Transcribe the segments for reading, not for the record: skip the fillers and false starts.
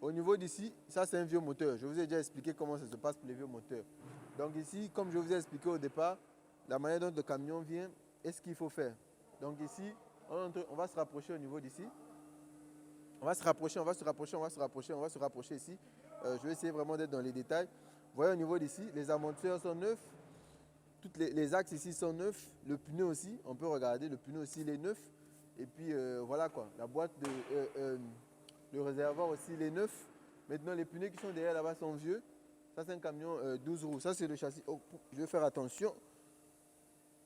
Au niveau d'ici, ça c'est un vieux moteur. Je vous ai déjà expliqué comment ça se passe pour les vieux moteurs. Donc ici, comme je vous ai expliqué au départ, la manière dont le camion vient et ce qu'il faut faire. Donc ici, on va se rapprocher au niveau d'ici. On va se rapprocher, on va se rapprocher, on va se rapprocher, on va se rapprocher ici. Je vais essayer vraiment d'être dans les détails. Vous voyez au niveau d'ici, les amortisseurs sont neufs. Tous les axes ici sont neufs. Le pneu aussi, on peut regarder, le pneu aussi il est neuf. Et puis voilà quoi, la boîte le réservoir aussi il est neuf. Maintenant les pneus qui sont derrière là-bas sont vieux. Ça c'est un camion 12 roues. Ça c'est le châssis. Oh, je vais faire attention.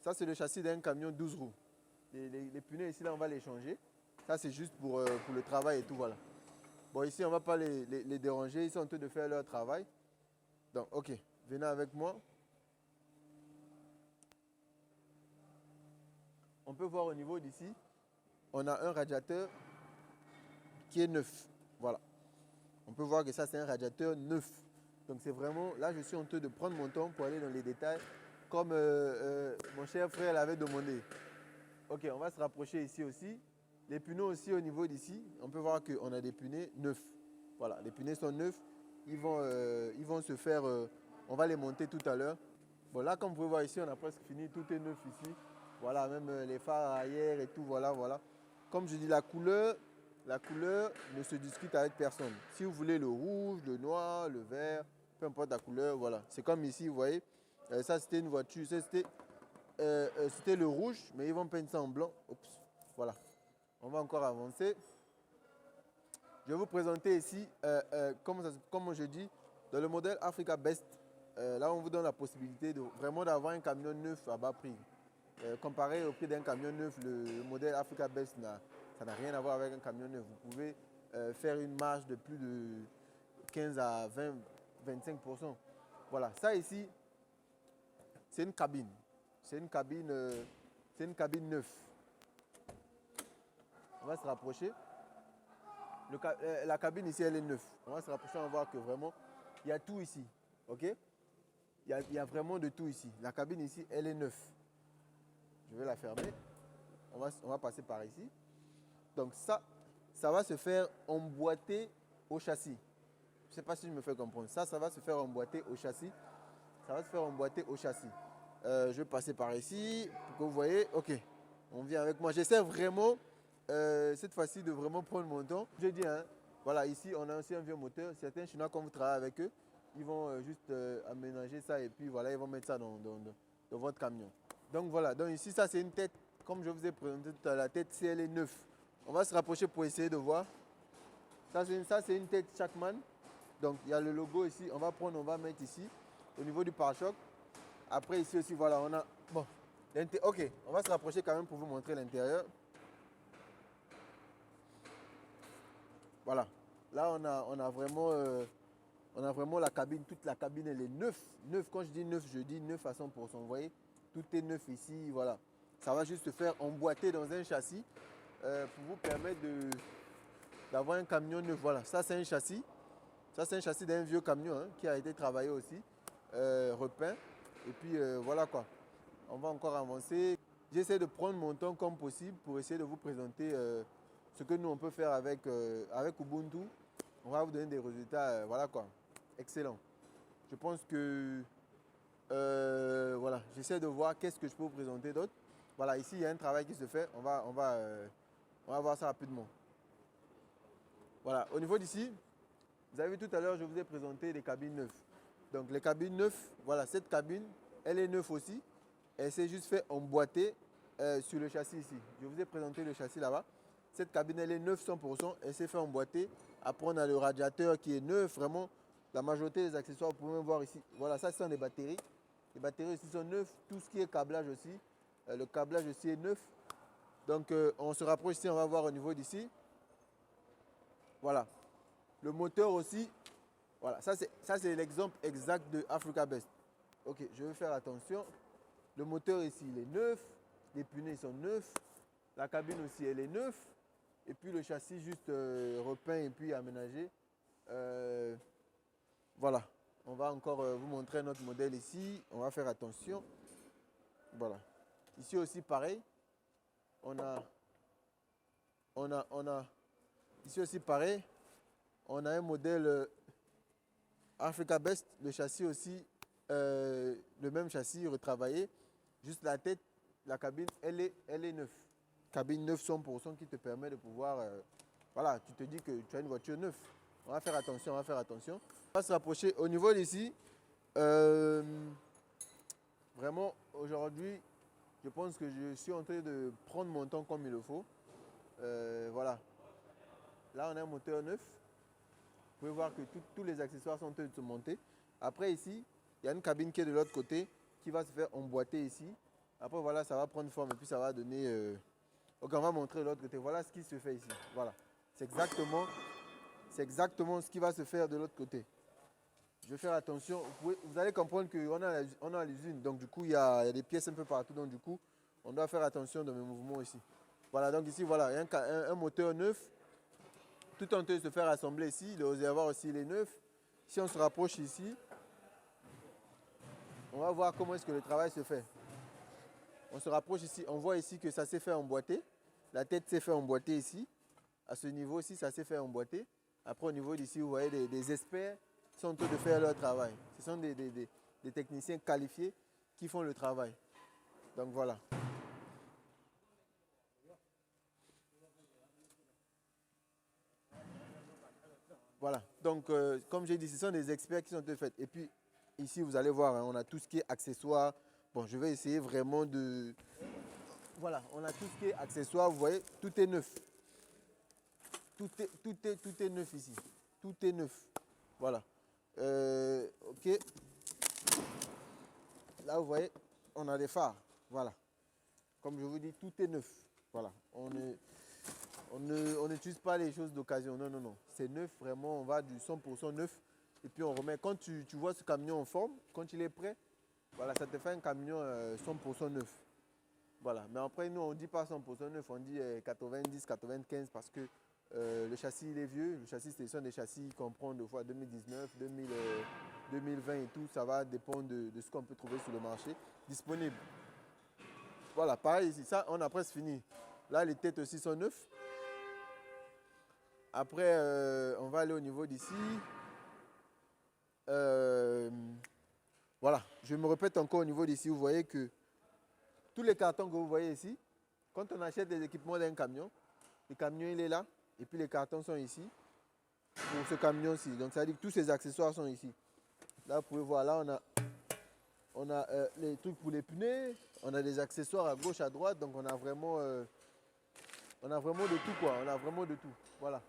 Ça c'est le châssis d'un camion 12 roues. Les pneus ici là on va les changer. Ça c'est juste pour le travail et tout voilà. Bon ici on ne va pas les déranger. Ils sont en train de faire leur travail. Donc ok, venez avec moi. On peut voir au niveau d'ici, on a un radiateur qui est neuf. Voilà. On peut voir que ça, c'est un radiateur neuf. Donc, c'est vraiment, là, je suis en train de prendre mon temps pour aller dans les détails, comme mon cher frère l'avait demandé. Ok, on va se rapprocher ici aussi. Les pneus aussi au niveau d'ici, on peut voir qu'on a des pneus neufs. Voilà, les pneus sont neufs. Ils vont se faire, on va les monter tout à l'heure. Bon, là, comme vous pouvez voir ici, on a presque fini. Tout est neuf ici. Voilà, même les phares arrière et tout, voilà, voilà. Comme je dis, la couleur ne se discute avec personne. Si vous voulez le rouge, le noir, le vert, peu importe la couleur, voilà. C'est comme ici, vous voyez. Ça, c'était une voiture, c'était le rouge, mais ils vont peindre ça en blanc. Oups, voilà. On va encore avancer. Je vais vous présenter ici, comme je dis, dans le modèle Africa Best, là, on vous donne la possibilité de vraiment d'avoir un camion neuf à bas prix. Comparé au prix d'un camion neuf, le modèle Africa Best, ça n'a rien à voir avec un camion neuf. Vous pouvez faire une marge de plus de 15 à 20, 25%. Voilà, ça ici, c'est une cabine. C'est une cabine neuve. On va se rapprocher. La cabine ici, elle est neuve. On va se rapprocher, on va voir que vraiment, il y a tout ici. Ok? Il y a vraiment de tout ici. La cabine ici, elle est neuve. Je vais la fermer. On va passer par ici. Donc ça va se faire emboîter au châssis. Je ne sais pas si je me fais comprendre. Ça va se faire emboîter au châssis. Ça va se faire emboîter au châssis. Je vais passer par ici pour que vous voyez. Ok, on vient avec moi. J'essaie vraiment, cette fois-ci, de vraiment prendre mon temps. Je dis, hein, voilà, ici, on a aussi un vieux moteur. Certains Chinois, quand vous travaillez avec eux, ils vont juste aménager ça et puis voilà, ils vont mettre ça dans votre camion. Donc voilà, donc ici, ça c'est une tête, comme je vous ai présenté tout à l'heure, la tête, si elle est neuve. On va se rapprocher pour essayer de voir. Ça, c'est une tête Shackman. Donc, il y a le logo ici. On va mettre ici, au niveau du pare-choc. Après, ici aussi, voilà, on a... Bon, ok, on va se rapprocher quand même pour vous montrer l'intérieur. Voilà. Là, on a vraiment la cabine. Toute la cabine, elle est neuve. Neuve, quand je dis neuf à 100%. Vous voyez, tout est neuf ici, voilà. Ça va juste se faire emboîter dans un châssis pour vous permettre d'avoir un camion neuf. Voilà, ça c'est un châssis. Ça c'est un châssis d'un vieux camion hein, qui a été travaillé aussi, repeint. Et puis voilà quoi. On va encore avancer. J'essaie de prendre mon temps comme possible pour essayer de vous présenter ce que nous on peut faire avec Ubuntu. On va vous donner des résultats, voilà quoi, excellent. Je pense que, voilà, j'essaie de voir qu'est-ce que je peux vous présenter d'autre. Voilà, ici il y a un travail qui se fait, on va voir ça rapidement. Voilà, au niveau d'ici, vous avez vu tout à l'heure, je vous ai présenté des cabines neuves. Donc les cabines neuves, voilà, cette cabine, elle est neuve aussi. Elle s'est juste fait emboîter sur le châssis ici. Je vous ai présenté le châssis là-bas. Cette cabine, elle est neuve 100%. Elle s'est fait emboîter. Après, on a le radiateur qui est neuf. Vraiment, la majorité des accessoires, vous pouvez même voir ici. Voilà, ça, ce sont les batteries. Les batteries ici sont neuves. Tout ce qui est câblage aussi. Le câblage aussi est neuf. Donc, on se rapproche ici. On va voir au niveau d'ici. Voilà. Le moteur aussi. Voilà, ça, c'est l'exemple exact de Africa Best. Ok, je vais faire attention. Le moteur ici, il est neuf. Les pneus sont neufs. La cabine aussi, elle est neuve. Et puis le châssis juste repeint et puis aménagé. Voilà. On va encore vous montrer notre modèle ici. On va faire attention. Voilà. Ici aussi, pareil. Ici aussi, pareil. On a un modèle Africa Best, le châssis aussi, le même châssis retravaillé. Juste la tête, la cabine, elle est neuve. Cabine neuve 100% qui te permet de pouvoir... voilà, tu te dis que tu as une voiture neuve. On va faire attention, on va faire attention. On va se rapprocher au niveau d'ici. Vraiment, aujourd'hui, je pense que je suis en train de prendre mon temps comme il le faut. Voilà. Là, on a un moteur neuf. Vous pouvez voir que tous les accessoires sont en train de se monter. Après, ici, il y a une cabine qui est de l'autre côté qui va se faire emboîter ici. Après, voilà, ça va prendre forme et puis ça va donner... Ok, on va montrer de l'autre côté. Voilà ce qui se fait ici. Voilà. C'est exactement ce qui va se faire de l'autre côté. Je vais faire attention. Vous allez comprendre qu'on a l'usine. Donc, du coup, il y a des pièces un peu partout. Donc, du coup, on doit faire attention dans mes mouvements ici. Voilà, donc ici, voilà, il y a un moteur neuf. Tout en train de se faire assembler ici. Le réservoir aussi, il est neuf. Si on se rapproche ici, on va voir comment est-ce que le travail se fait. On se rapproche ici. On voit ici que ça s'est fait emboîter. La tête s'est fait emboîter ici. À ce niveau ci, ça s'est fait emboîter. Après, au niveau d'ici, vous voyez des experts qui sont en train de faire leur travail. Ce sont des techniciens qualifiés qui font le travail. Donc voilà. Voilà. Donc, comme j'ai dit, ce sont des experts qui sont en train de faire. Et puis, ici, vous allez voir, hein, on a tout ce qui est accessoires. Bon, je vais essayer vraiment de... Voilà, on a tout ce qui est accessoires. Vous voyez, tout est neuf. Tout est neuf ici. Tout est neuf. Voilà. Ok. Là, vous voyez, on a des phares. Voilà. Comme je vous dis, tout est neuf. Voilà. On n'utilise pas les choses d'occasion. Non, non, non. C'est neuf, vraiment. On va du 100% neuf. Et puis, on remet. Quand tu vois ce camion en forme, quand il est prêt, voilà, ça te fait un camion 100% neuf. Voilà. Mais après, nous, on ne dit pas 100% neuf. On dit 90, 95 parce que le châssis, il est vieux. Le châssis, ce sont des châssis qu'on prend de fois 2019, 2020 et tout. Ça va dépendre de ce qu'on peut trouver sur le marché disponible. Voilà, pareil ici. Ça, on a presque fini. Là, les têtes aussi sont neuves. Après, on va aller au niveau d'ici. Voilà, je me répète encore au niveau d'ici. Vous voyez que tous les cartons que vous voyez ici, quand on achète des équipements d'un camion, le camion il est là. Et puis les cartons sont ici pour ce camion-ci. Donc ça veut dire que tous ces accessoires sont ici. Là, vous pouvez voir, là on a les trucs pour les pneus. On a des accessoires à gauche, à droite. Donc on a vraiment de tout quoi. On a vraiment de tout. Voilà.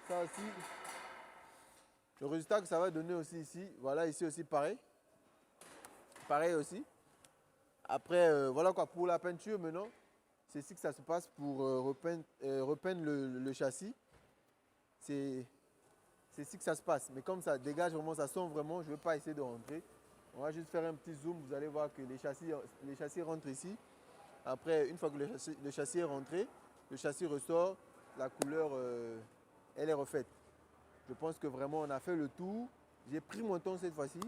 Ça aussi, le résultat que ça va donner aussi ici. Voilà, ici aussi pareil. Pareil aussi. Après, voilà quoi, pour la peinture maintenant. C'est ici que ça se passe pour repeindre le châssis. C'est ici que ça se passe. Mais comme ça dégage vraiment, ça sent vraiment, je ne vais pas essayer de rentrer. On va juste faire un petit zoom. Vous allez voir que les châssis rentrent ici. Après, une fois que le châssis est rentré, le châssis ressort, la couleur, elle est refaite. Je pense que vraiment, on a fait le tour. J'ai pris mon temps cette fois-ci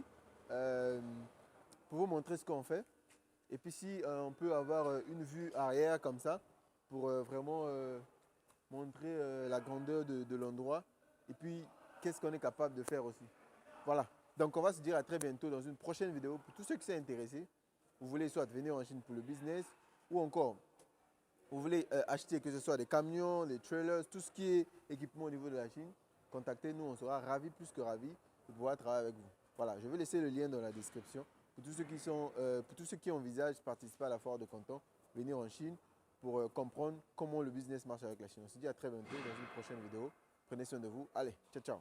pour vous montrer ce qu'on fait. Et puis si on peut avoir une vue arrière comme ça, pour vraiment montrer la grandeur de l'endroit. Et puis, qu'est-ce qu'on est capable de faire aussi. Voilà. Donc, on va se dire à très bientôt dans une prochaine vidéo. Pour tous ceux qui sont intéressés, vous voulez soit venir en Chine pour le business, ou encore, vous voulez acheter que ce soit des camions, des trailers, tout ce qui est équipement au niveau de la Chine, contactez-nous, on sera ravis, plus que ravis, de pouvoir travailler avec vous. Voilà, je vais laisser le lien dans la description. Pour tous ceux qui envisagent de participer à la foire de Canton, venir en Chine pour comprendre comment le business marche avec la Chine. On se dit à très bientôt dans une prochaine vidéo. Prenez soin de vous. Allez, ciao, ciao.